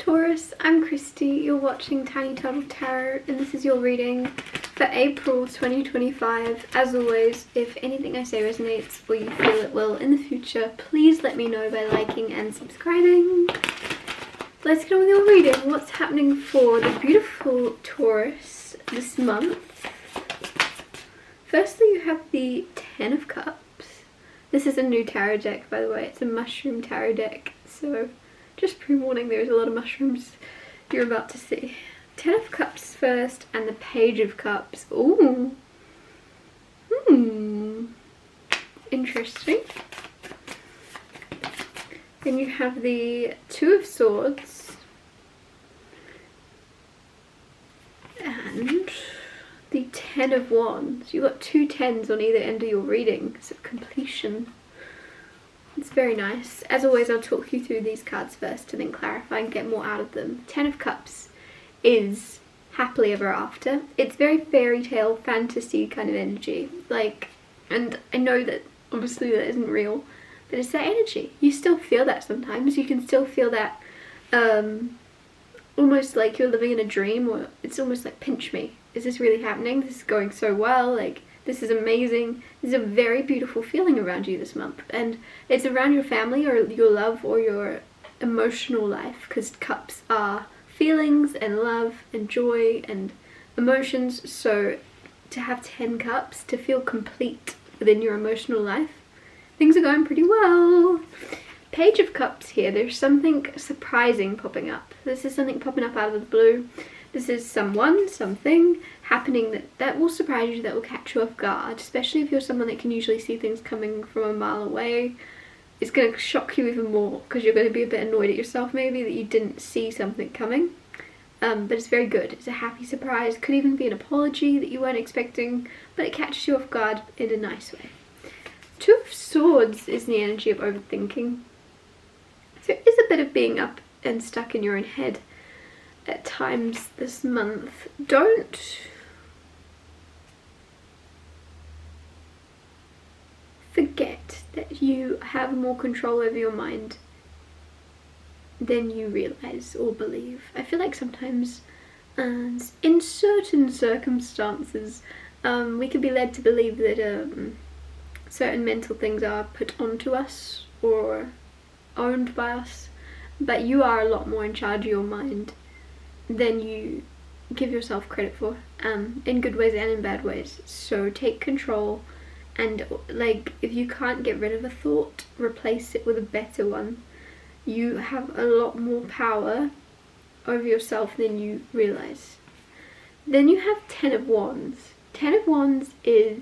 Taurus, I'm Christy, you're watching Tiny Turtle Tarot, and this is your reading for April 2025. As always, if anything I say resonates or you feel it will in the future, please let me know by liking and subscribing. Let's get on with your reading. What's happening for the beautiful Taurus this month? Firstly, you have the Ten of Cups. This is a new tarot deck, by the way. It's a mushroom tarot deck, so just pre-warning, there's a lot of mushrooms you're about to see. Ten of Cups first, and the Page of Cups. Ooh. Interesting. Then you have the Two of Swords. And the Ten of Wands. You've got two tens on either end of your reading, so completion. It's very nice. As always, I'll talk you through these cards first and then clarify and get more out of them. Ten of Cups is happily ever after. It's very fairy tale, fantasy kind of energy. Like, and I know that obviously that isn't real, but it's that energy. You still feel that sometimes. You can still feel that almost like you're living in a dream, or it's almost like, pinch me. Is this really happening? This is going so well. Like, this is amazing. There's a very beautiful feeling around you this month, and it's around your family or your love or your emotional life, because cups are feelings and love and joy and emotions. So to have 10 cups, to feel complete within your emotional life, things are going pretty well. Page of Cups here, there's something surprising popping up. This is something popping up out of the blue. This is someone, something happening that will surprise you, that will catch you off guard, especially if you're someone that can usually see things coming from a mile away. It's going to shock you even more because you're going to be a bit annoyed at yourself maybe that you didn't see something coming. But it's very good. It's a happy surprise. Could even be an apology that you weren't expecting, but it catches you off guard in a nice way. Two of Swords is the energy of overthinking. There is a bit of being up and stuck in your own head at times this month. Don't forget that you have more control over your mind than you realize or believe. I feel like sometimes in certain circumstances we can be led to believe that certain mental things are put onto us or owned by us, but you are a lot more in charge of your mind than you give yourself credit for, in good ways and in bad ways. So take control, and like, if you can't get rid of a thought, replace it with a better one. You have a lot more power over yourself than you realize. Then you have Ten of Wands. Ten of Wands is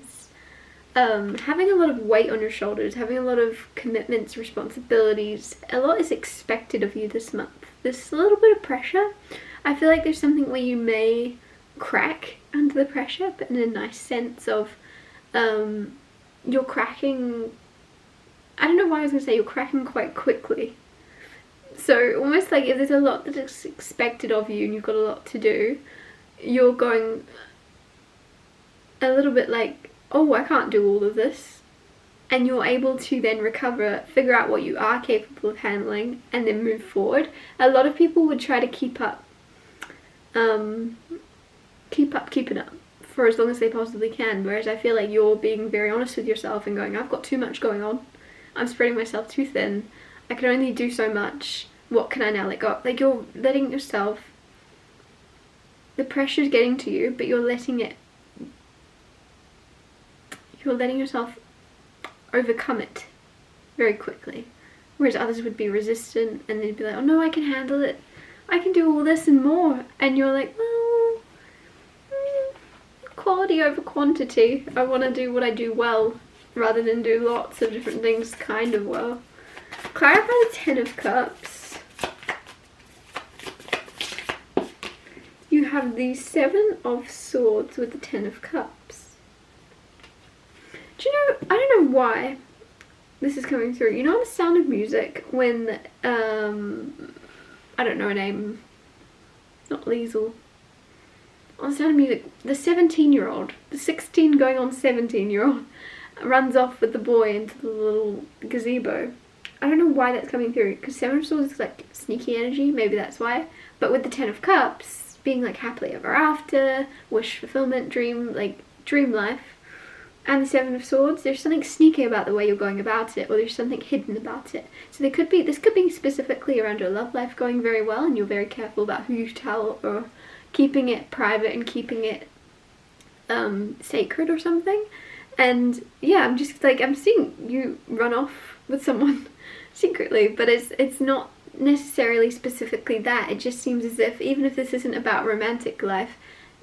having a lot of weight on your shoulders, having a lot of commitments, responsibilities. A lot is expected of you this month. There's a little bit of pressure. I feel like there's something where you may crack under the pressure, but in a nice sense of you're cracking. I don't know why I was going to say you're cracking quite quickly. So almost like if there's a lot that is expected of you and you've got a lot to do, you're going a little bit like, oh, I can't do all of this. And you're able to then recover, figure out what you are capable of handling, and then move forward. A lot of people would try to keep up keeping up for as long as they possibly can, whereas I feel like you're being very honest with yourself and going, I've got too much going on, I'm spreading myself too thin, I can only do so much, what can I now let go? Like, you're letting yourself, the pressure's getting to you, but you're letting yourself overcome it very quickly, whereas others would be resistant and they'd be like, oh no, I can handle it, I can do all this and more, and you're like, well, quality over quantity. I want to do what I do well rather than do lots of different things kind of well. Clarify the Ten of Cups. You have the Seven of Swords with the Ten of Cups. Do you know, I don't know why this is coming through. You know, on The Sound of Music, when I don't know her name, not Liesel, on The Sound of Music, the 17-year-old, the 16 going on 17-year-old runs off with the boy into the little gazebo. I don't know why that's coming through, because Seven of Swords is like sneaky energy, maybe that's why. But with the Ten of Cups being like happily ever after, wish fulfillment, dream, like dream life, and the Seven of Swords, there's something sneaky about the way you're going about it, or there's something hidden about it. So this could be specifically around your love life going very well, and you're very careful about who you tell, or keeping it private and keeping it sacred or something. And yeah, I'm just like, I'm seeing you run off with someone secretly, but it's not necessarily specifically that. It just seems as if, even if this isn't about romantic life,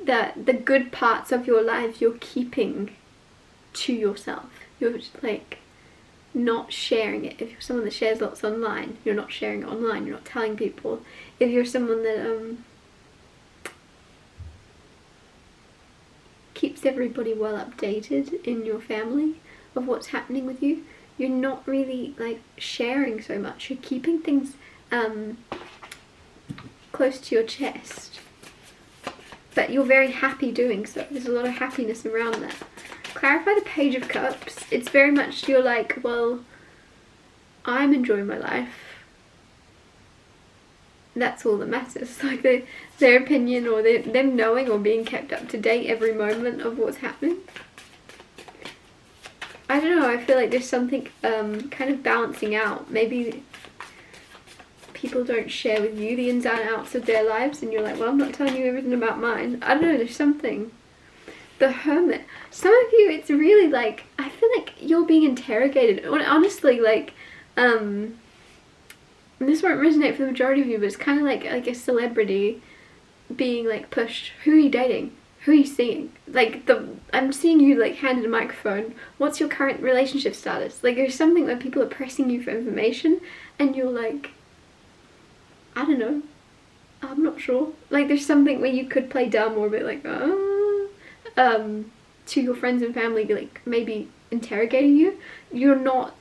that the good parts of your life you're keeping to yourself. You're just like not sharing it. If you're someone that shares lots online, you're not sharing it online, you're not telling people. If you're someone that keeps everybody well updated in your family of what's happening with you, you're not really like sharing so much. You're keeping things close to your chest, but you're very happy doing so. There's a lot of happiness around that. Clarify the Page of Cups. It's very much, you're like, well, I'm enjoying my life. That's all that matters. Like their opinion, or them knowing or being kept up to date every moment of what's happening. I don't know, I feel like there's something kind of balancing out. Maybe people don't share with you the ins and outs of their lives, and you're like, well, I'm not telling you everything about mine. I don't know, there's something. The Hermit. Some of you, it's really like, I feel like you're being interrogated. Honestly, like, and this won't resonate for the majority of you, but it's kind of like a celebrity being like pushed. Who are you dating? Who are you seeing? Like, I'm seeing you like handed a microphone. What's your current relationship status? Like, there's something where people are pressing you for information, and you're like, I don't know, I'm not sure. Like, there's something where you could play dumb or a bit like, to your friends and family, like maybe interrogating you. You're not,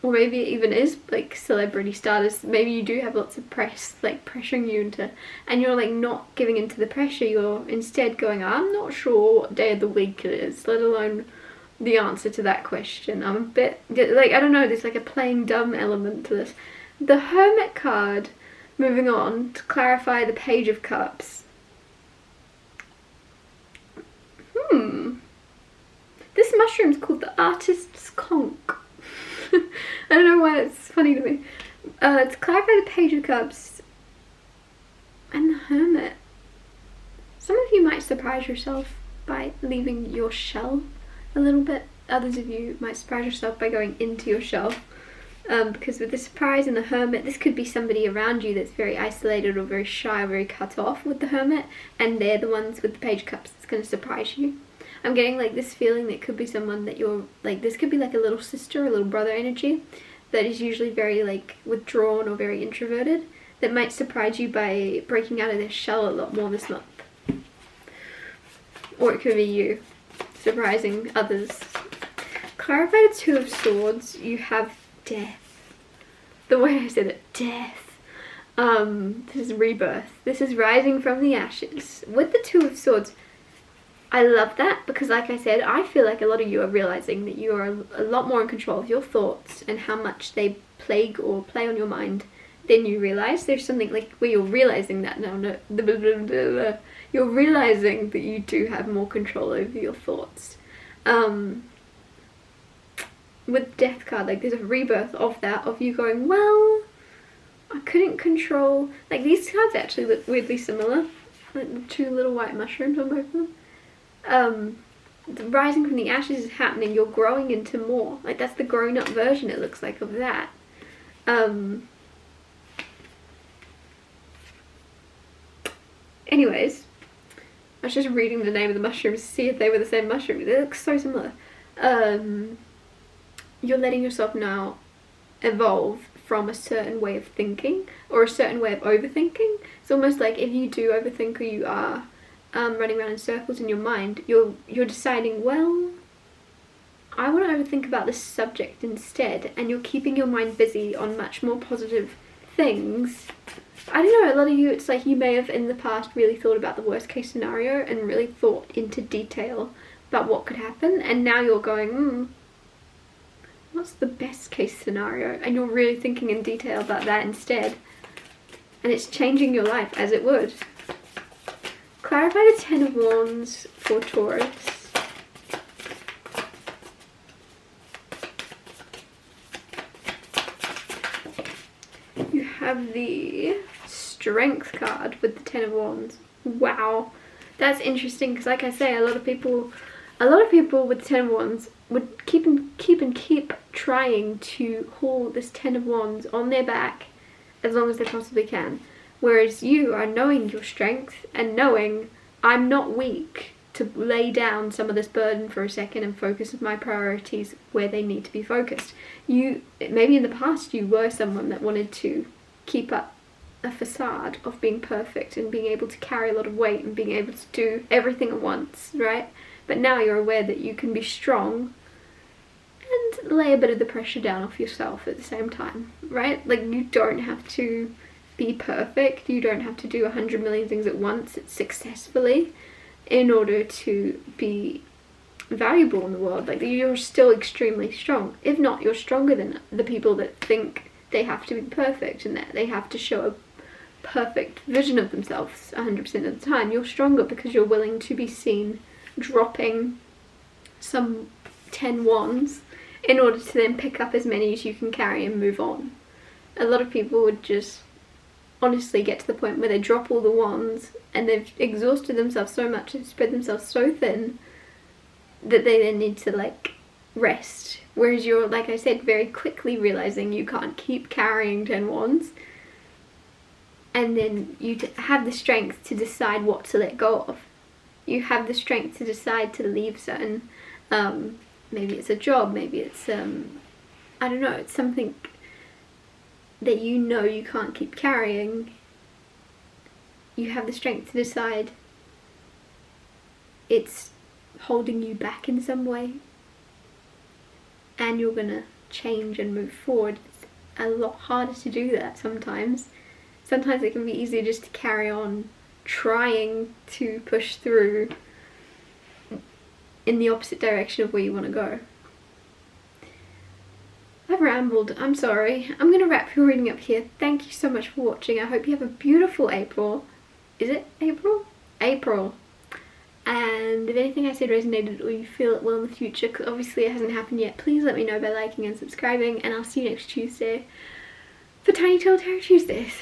or maybe it even is like celebrity status. Maybe you do have lots of press like pressuring you into, and you're like not giving into the pressure. You're instead going, I'm not sure what day of the week it is, let alone the answer to that question. I'm a bit like, I don't know, there's like a playing dumb element to this. The Hermit card, moving on to clarify the Page of Cups. This mushroom's called the Artist's Conch. I don't know why it's funny to me. To clarify the Page of Cups and the Hermit. Some of you might surprise yourself by leaving your shell a little bit. Others of you might surprise yourself by going into your shell. Because with the Surprise and the Hermit, this could be somebody around you that's very isolated or very shy or very cut off with the Hermit, and they're the ones with the Page of Cups that's going to surprise you. I'm getting like this feeling that it could be someone that you're like, this could be like a little sister or little brother energy that is usually very like withdrawn or very introverted, that might surprise you by breaking out of their shell a lot more this month. Or it could be you surprising others. Clarify the Two of Swords. You have death. The way I said it, death. This is rebirth. This is rising from the ashes. With the Two of Swords, I love that, because like I said, I feel like a lot of you are realizing that you are a lot more in control of your thoughts and how much they plague or play on your mind than you realize. There's something like where you're realizing that now. No, you're realizing that you do have more control over your thoughts. With Death card, like there's a rebirth of that, of you going, well, I couldn't control, like these cards actually look weirdly similar, like the two little white mushrooms on both of them. The rising from the ashes is happening, you're growing into more, like that's the grown up version, it looks like, of that. Anyways, I was just reading the name of the mushrooms to see if they were the same mushroom. They look so similar. You're letting yourself now evolve from a certain way of thinking or a certain way of overthinking. It's almost like if you do overthink, or you are running around in circles in your mind, you're deciding, well, I want to overthink about this subject instead, and you're keeping your mind busy on much more positive things. I don't know, a lot of you, it's like you may have in the past really thought about the worst case scenario and really thought into detail about what could happen, and now you're going, What's the best case scenario? And you're really thinking in detail about that instead. And it's changing your life as it would. Clarify the Ten of Wands for Taurus. You have the Strength card with the Ten of Wands. Wow. That's interesting because, like I say, a lot of people with the Ten of Wands would keep trying to haul this Ten of Wands on their back as long as they possibly can. Whereas you are knowing your strength and knowing I'm not weak to lay down some of this burden for a second and focus my priorities where they need to be focused. Maybe in the past you were someone that wanted to keep up a facade of being perfect and being able to carry a lot of weight and being able to do everything at once, right? But now you're aware that you can be strong and lay a bit of the pressure down off yourself at the same time, right? Like, you don't have to be perfect. You don't have to do 100 million things at once successfully in order to be valuable in the world. Like, you're still extremely strong. If not, you're stronger than the people that think they have to be perfect and that they have to show a perfect vision of themselves 100% of the time. You're stronger because you're willing to be seen dropping some 10 wands in order to then pick up as many as you can carry and move on. A lot of people would just honestly get to the point where they drop all the wands and they've exhausted themselves so much and spread themselves so thin that they then need to, like, rest. Whereas you're, like I said, very quickly realizing you can't keep carrying 10 wands, and then you have the strength to decide what to let go of. You have the strength to decide to leave certain, maybe it's a job, maybe it's, I don't know, it's something that you know you can't keep carrying. You have the strength to decide it's holding you back in some way, and you're gonna change and move forward. It's a lot harder to do that sometimes. Sometimes it can be easier just to carry on trying to push through in the opposite direction of where you want to go. I've rambled, I'm sorry. I'm going to wrap your reading up here. Thank you so much for watching. I hope you have a beautiful April. Is it April? April. And if anything I said resonated or you feel it will in the future, because obviously it hasn't happened yet, please let me know by liking and subscribing, and I'll see you next Tuesday for Tiny Tale Tarot Tuesdays.